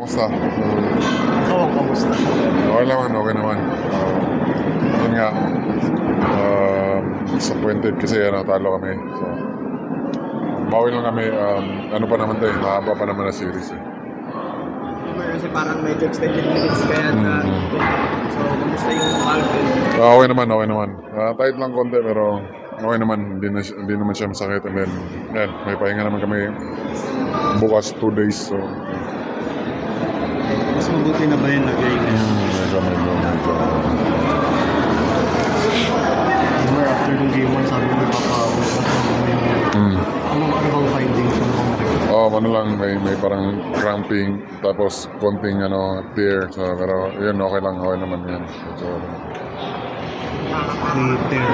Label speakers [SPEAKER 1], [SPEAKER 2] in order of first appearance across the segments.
[SPEAKER 1] kamusta?
[SPEAKER 2] Oo, kamusta?
[SPEAKER 1] Okay naman. Yun nga, disappointed kasi talo kami. So, bawi lang kami, ano pa naman tayo, mahaba pa naman na series eh.
[SPEAKER 2] Kasi parang medyo extended minutes kaya na so, kamusta yung Alvin?
[SPEAKER 1] Okay naman. Tight lang konti pero okay naman, hindi naman siya masakit. And then, yan, may pahinga naman kami bukas 2 days. So,
[SPEAKER 2] Mas mabuti na ba yun na game?
[SPEAKER 1] medyo.
[SPEAKER 2] After yung game 1, sabi mo ipapawag ano bang findings mo?
[SPEAKER 1] Ano lang, may parang cramping, tapos konting tear. So, pero yun, okay naman yan. So,
[SPEAKER 2] May tear.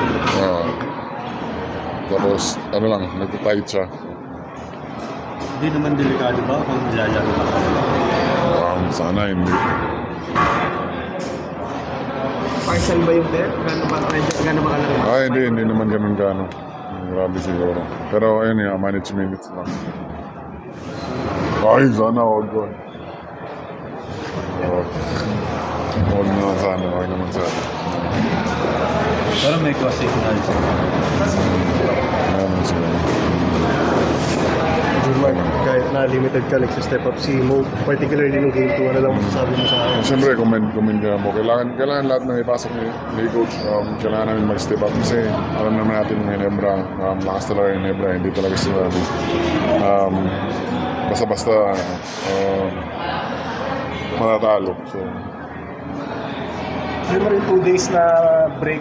[SPEAKER 1] tapos, nagtitight siya.
[SPEAKER 2] Hindi naman delikado ba kung nilalaro ka?
[SPEAKER 1] Sana hindi.
[SPEAKER 2] Partial ba yung tear? Gano'n ba kalaki?
[SPEAKER 1] Hindi naman ganun gaano. Grabe siguro. Pero ayun nga, manage minutes lang. Sana huwag ko. Huwag naman sana.
[SPEAKER 2] Pero may co-signal siya.
[SPEAKER 1] Naman siguro.
[SPEAKER 2] Kahit na limited ka, nagsa-step up si Mo, particularly nung game 2, ano lang masasabi mo sa akin?
[SPEAKER 1] Siyempre, comment ka mo. Kailangan lahat ng ipasok ni Coach. Kailangan namin mag-step up kasi alam naman natin ng Ginebra, lakas talaga yung Ginebra, hindi talaga sila basta-basta matatalo. So,
[SPEAKER 2] Hindi mo rin 2 days na break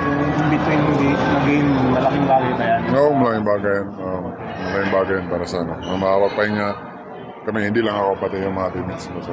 [SPEAKER 2] yung in between na game, malaking bagay na yan.
[SPEAKER 1] Oo, malaking bagay yan. Malaking bagay yan para sa makakapagpahinga kami, hindi lang ako pati yung mga teammates ko. So,